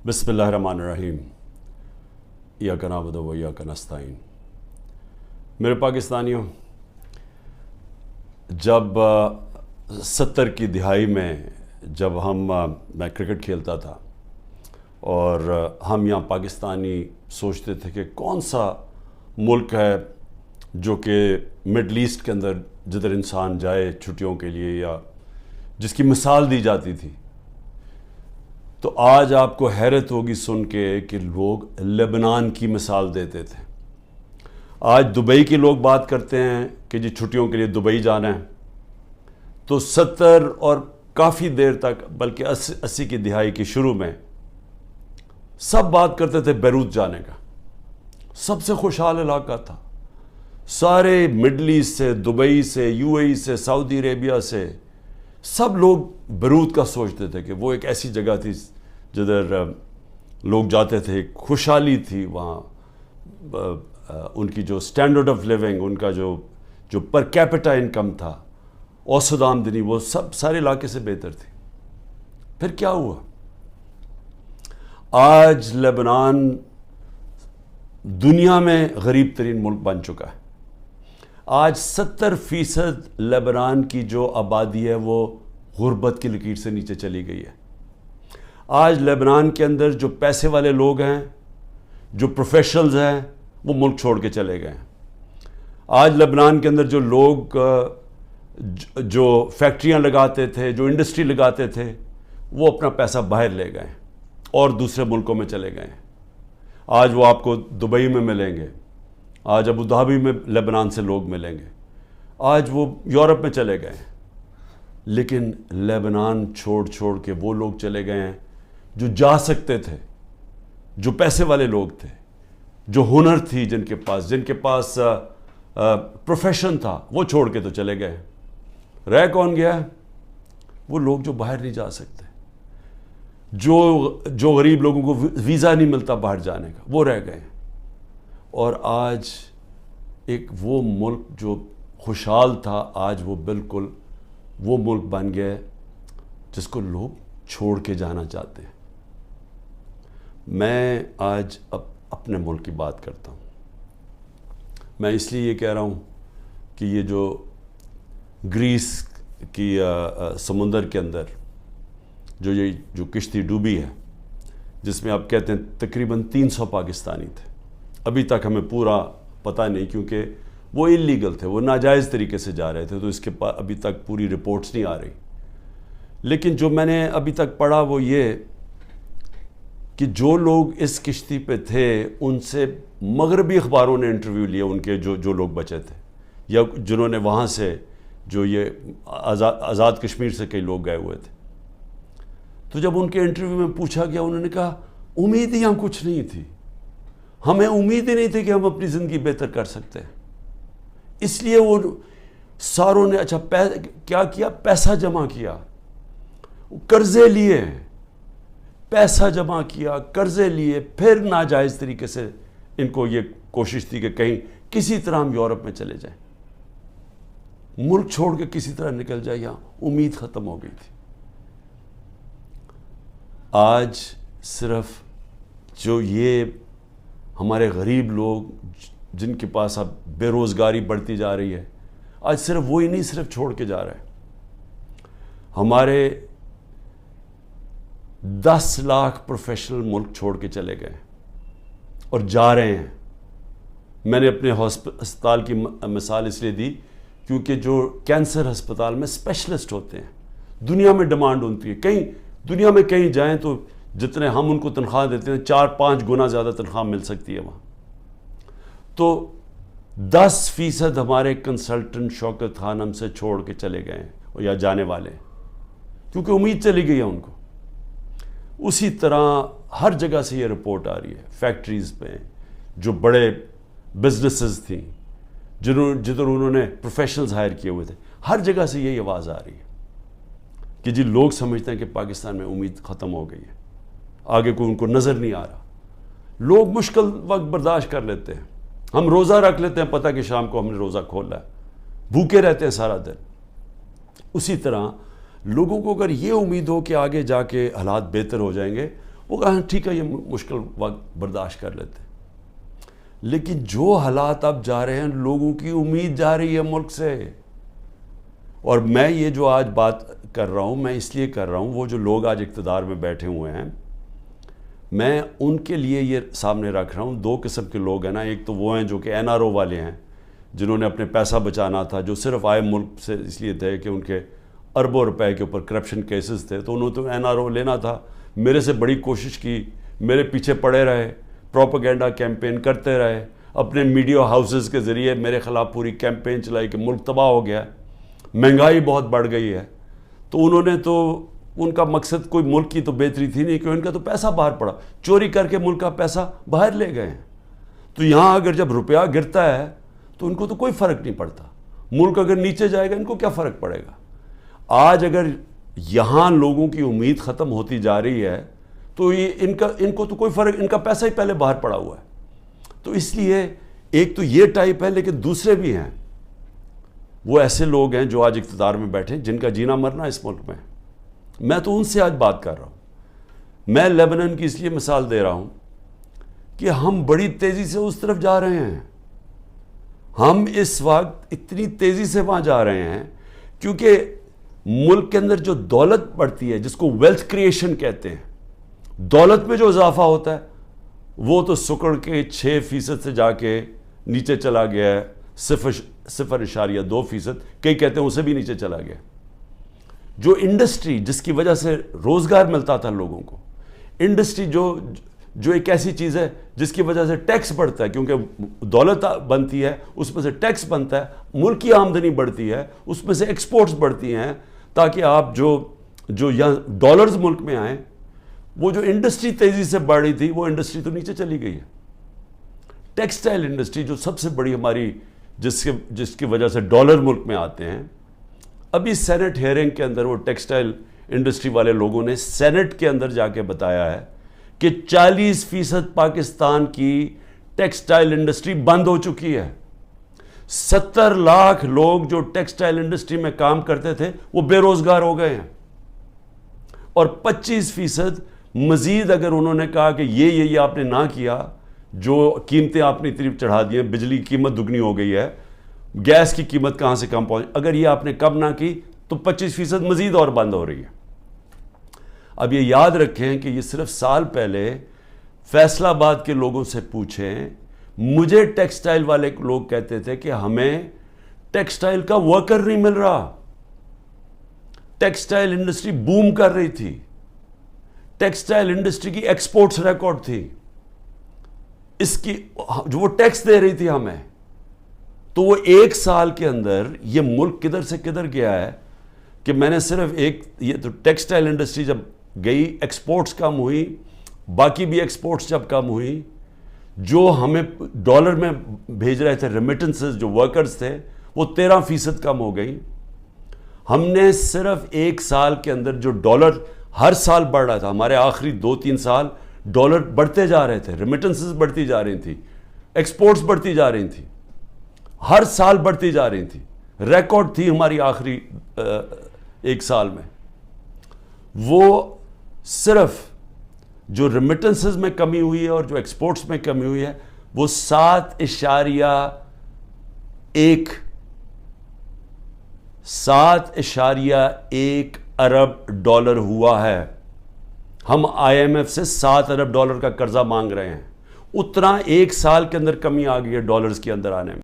بسم اللہ الرحمن الرحیم ایاک نعبد و ایاک نستعین۔ میرے پاکستانیوں، جب 70 کی دہائی میں جب میں کرکٹ کھیلتا تھا اور ہم یہاں پاکستانی سوچتے تھے کہ کون سا ملک ہے جو کہ مڈل ایسٹ کے اندر جدھر انسان جائے چھٹیوں کے لیے یا جس کی مثال دی جاتی تھی، تو آج آپ کو حیرت ہوگی سن کے کہ لوگ لبنان کی مثال دیتے تھے۔ آج دبئی کے لوگ بات کرتے ہیں کہ جی چھٹیوں کے لیے دبئی جانا ہے، تو 70 اور کافی دیر تک بلکہ 80 کی دہائی کی شروع میں سب بات کرتے تھے بیروت جانے کا۔ سب سے خوشحال علاقہ تھا، سارے مڈل ایسٹ سے، دبئی سے، یو اے ای سے، سعودی عربیہ سے سب لوگ بیروت کا سوچتے تھے کہ وہ ایک ایسی جگہ تھی جدھر لوگ جاتے تھے، خوشحالی تھی وہاں، ان کی جو سٹینڈرڈ آف لیونگ، ان کا جو پر کیپٹا انکم تھا، اوسط آمدنی، وہ سب سارے علاقے سے بہتر تھی۔ پھر کیا ہوا؟ آج لبنان دنیا میں غریب ترین ملک بن چکا ہے۔ آج 70% لبنان کی جو آبادی ہے وہ غربت کی لکیر سے نیچے چلی گئی ہے۔ آج لبنان کے اندر جو پیسے والے لوگ ہیں، جو پروفیشنلز ہیں، وہ ملک چھوڑ کے چلے گئے ہیں۔ آج لبنان کے اندر جو لوگ جو فیکٹریاں لگاتے تھے، جو انڈسٹری لگاتے تھے، وہ اپنا پیسہ باہر لے گئے اور دوسرے ملکوں میں چلے گئے ہیں۔ آج وہ آپ کو دبئی میں ملیں گے، آج ابوظہبی میں لبنان سے لوگ ملیں گے، آج وہ یورپ میں چلے گئے ہیں۔ لیکن لبنان چھوڑ کے وہ لوگ چلے گئے ہیں جو جا سکتے تھے، جو پیسے والے لوگ تھے، جو ہنر تھی جن کے پاس پروفیشن تھا، وہ چھوڑ کے تو چلے گئے۔ رہ کون گیا؟ وہ لوگ جو باہر نہیں جا سکتے، جو غریب لوگوں کو ویزا نہیں ملتا باہر جانے کا، وہ رہ گئے۔ اور آج ایک وہ ملک جو خوشحال تھا، آج وہ بالکل وہ ملک بن گیا جس کو لوگ چھوڑ کے جانا چاہتے ہیں۔ میں آج اپنے ملک کی بات کرتا ہوں۔ میں اس لیے یہ کہہ رہا ہوں کہ یہ گریس کی سمندر کے اندر جو کشتی ڈوبی ہے، جس میں آپ کہتے ہیں تقریباً 300 پاکستانی تھے۔ ابھی تک ہمیں پورا پتہ نہیں، کیونکہ وہ انلیگل تھے، وہ ناجائز طریقے سے جا رہے تھے، تو اس کے ابھی تک پوری رپورٹس نہیں آ رہی۔ لیکن جو میں نے ابھی تک پڑھا وہ یہ کہ جو لوگ اس کشتی پہ تھے، ان سے مغربی اخباروں نے انٹرویو لیا، ان کے جو لوگ بچے تھے یا جنہوں نے وہاں سے جو یہ آزاد کشمیر سے کئی لوگ گئے ہوئے تھے، تو جب ان کے انٹرویو میں پوچھا گیا، انہوں نے کہا امید ہی ہم کچھ نہیں تھی، ہمیں امید ہی نہیں تھی کہ ہم اپنی زندگی بہتر کر سکتے ہیں۔ اس لیے وہ ساروں نے کیا کیا؟ پیسہ جمع کیا، قرضے لیے، پیسہ جمع کیا، قرضے لیے، پھر ناجائز طریقے سے ان کو یہ کوشش تھی کہ کہیں کسی طرح ہم یورپ میں چلے جائیں، ملک چھوڑ کے کسی طرح نکل جائے، یہاں امید ختم ہو گئی تھی۔ آج صرف جو یہ ہمارے غریب لوگ جن کے پاس اب بے روزگاری بڑھتی جا رہی ہے، آج صرف وہی نہیں، صرف چھوڑ کے جا رہے ہیں۔ ہمارے 10 لاکھ پروفیشنل ملک چھوڑ کے چلے گئے اور جا رہے ہیں۔ میں نے اپنے ہسپتال کی مثال اس لیے دی کیونکہ جو کینسر ہسپتال میں اسپیشلسٹ ہوتے ہیں، دنیا میں ڈیمانڈ ہوتی ہے، دنیا میں کہیں جائیں تو جتنے ہم ان کو تنخواہ دیتے ہیں 4-5 گنا زیادہ تنخواہ مل سکتی ہے وہاں۔ تو 10% ہمارے کنسلٹنٹ شوکت خان ہم سے چھوڑ کے چلے گئے ہیں یا جانے والے ہیں، کیونکہ امید چلی گئی ہے ان کو۔ اسی طرح ہر جگہ سے یہ رپورٹ آ رہی ہے، فیکٹریز پہ جو بڑے بزنسز تھیں جدھر انہوں نے پروفیشنلز ہائر کیے ہوئے تھے، ہر جگہ سے یہی آواز آ رہی ہے کہ جی لوگ سمجھتے ہیں کہ پاکستان میں امید ختم ہو گئی ہے، آگے کوئی ان کو نظر نہیں آ رہا۔ لوگ مشکل وقت برداشت کر لیتے ہیں، ہم روزہ رکھ لیتے ہیں، پتہ کہ شام کو ہم نے روزہ کھولا ہے، بھوکے رہتے ہیں سارا دن۔ اسی طرح لوگوں کو اگر یہ امید ہو کہ آگے جا کے حالات بہتر ہو جائیں گے، وہ کہا ٹھیک ہے یہ مشکل وقت برداشت کر لیتے ہیں. لیکن جو حالات اب جا رہے ہیں لوگوں کی امید جا رہی ہے ملک سے. اور میں یہ جو آج بات کر رہا ہوں میں اس لیے کر رہا ہوں, وہ جو لوگ آج اقتدار میں بیٹھے ہوئے ہیں میں ان کے لیے یہ سامنے رکھ رہا ہوں. دو قسم کے لوگ ہیں نا, ایک تو وہ ہیں جو کہ NRO والے ہیں جنہوں نے اپنے پیسہ بچانا تھا, جو صرف آئے ملک سے اس لیے تھے کہ ان کے اربوں روپے کے اوپر کرپشن کیسز تھے, تو انہوں نے تو NRO لینا تھا. میرے سے بڑی کوشش کی, میرے پیچھے پڑے رہے, پروپیگنڈا کیمپین کرتے رہے, اپنے میڈیا ہاؤسز کے ذریعے میرے خلاف پوری کیمپین چلائی کہ ملک تباہ ہو گیا, مہنگائی بہت بڑھ گئی ہے. تو انہوں نے تو ان کا مقصد کوئی ملک کی تو بہتری تھی نہیں, کہ ان کا تو پیسہ باہر پڑا, چوری کر کے ملک کا پیسہ باہر لے گئے ہیں. تو یہاں اگر جب روپیہ گرتا ہے تو ان کو تو کوئی فرق نہیں پڑتا, ملک اگر نیچے جائے گا ان کو کیا فرق پڑے گا. آج اگر یہاں لوگوں کی امید ختم ہوتی جا رہی ہے تو یہ ان کو تو کوئی فرق, ان کا پیسہ ہی پہلے باہر پڑا ہوا ہے. تو اس لیے ایک تو یہ ٹائپ ہے, لیکن دوسرے بھی ہیں, وہ ایسے لوگ ہیں جو آج اقتدار میں بیٹھے جن کا جینا مرنا اس ملک میں. میں تو ان سے آج بات کر رہا ہوں. میں لیبنان کی اس لیے مثال دے رہا ہوں کہ ہم بڑی تیزی سے اس طرف جا رہے ہیں. ہم اس وقت اتنی تیزی سے وہاں جا رہے ہیں کیونکہ ملک کے اندر جو دولت بڑھتی ہے, جس کو ویلتھ کریشن کہتے ہیں, دولت میں جو اضافہ ہوتا ہے وہ تو سکڑ کے 6% سے جا کے نیچے چلا گیا ہے 0.2%, کئی کہتے ہیں اسے بھی نیچے چلا گیا. جو انڈسٹری جس کی وجہ سے روزگار ملتا تھا لوگوں کو, انڈسٹری جو ایک ایسی چیز ہے جس کی وجہ سے ٹیکس بڑھتا ہے, کیونکہ دولت بنتی ہے اس میں سے ٹیکس بنتا ہے, ملک کی آمدنی بڑھتی ہے, اس میں سے ایکسپورٹس بڑھتی ہیں, تاکہ آپ جو یہاں ڈالرز ملک میں آئیں. وہ جو انڈسٹری تیزی سے بڑھ رہی تھی وہ انڈسٹری تو نیچے چلی گئی ہے. ٹیکسٹائل انڈسٹری جو سب سے بڑی ہماری جس کی وجہ سے ڈالر ملک میں آتے ہیں, ابھی سینٹ ہیئرنگ کے اندر وہ ٹیکسٹائل انڈسٹری والے لوگوں نے سینٹ کے اندر جا کے بتایا ہے کہ 40% پاکستان کی ٹیکسٹائل انڈسٹری بند ہو چکی ہے. 70 لاکھ لوگ جو ٹیکسٹائل انڈسٹری میں کام کرتے تھے وہ بے روزگار ہو گئے ہیں, اور 25% مزید اگر انہوں نے کہا کہ یہ آپ نے نہ کیا, جو قیمتیں آپ نے اتنی چڑھا دی ہیں, بجلی کی قیمت دگنی ہو گئی ہے, گیس کی قیمت کہاں سے کم پہنچ, اگر یہ آپ نے کم نہ کی تو 25% مزید اور بند ہو رہی ہے. اب یہ یاد رکھیں کہ یہ صرف سال پہلے فیصل آباد کے لوگوں سے پوچھیں, مجھے ٹیکسٹائل والے لوگ کہتے تھے کہ ہمیں ٹیکسٹائل کا ورکر نہیں مل رہا. ٹیکسٹائل انڈسٹری بوم کر رہی تھی, ٹیکسٹائل انڈسٹری کی ایکسپورٹس ریکارڈ تھی, اس کی جو وہ ٹیکس دے رہی تھی ہمیں. تو وہ 1 سال کے اندر یہ ملک کدھر سے کدھر گیا ہے کہ میں نے صرف یہ تو ٹیکسٹائل انڈسٹری جب گئی, ایکسپورٹس کم ہوئی, باقی بھی ایکسپورٹس جب کم ہوئی, جو ہمیں ڈالر میں بھیج رہے تھے ریمیٹنسز, جو ورکرز تھے, وہ 13% کم ہو گئی. ہم نے صرف 1 سال کے اندر جو ڈالر ہر سال بڑھ رہا تھا, ہمارے آخری 2-3 سال ڈالر بڑھتے جا رہے تھے, ریمیٹنسز بڑھتی جا رہی تھی, ایکسپورٹس بڑھتی جا رہی تھیں, ہر سال بڑھتی جا رہی تھیں, ریکارڈ تھی ہماری آخری 1 سال میں. وہ صرف جو ریمیٹنسز میں کمی ہوئی ہے اور جو ایکسپورٹس میں کمی ہوئی ہے وہ 7.1 ارب ڈالر ہوا ہے. ہم IMF سے 7 ارب ڈالر کا قرضہ مانگ رہے ہیں, اتنا 1 سال کے اندر کمی آ گئی ہے ڈالرز کے اندر آنے میں.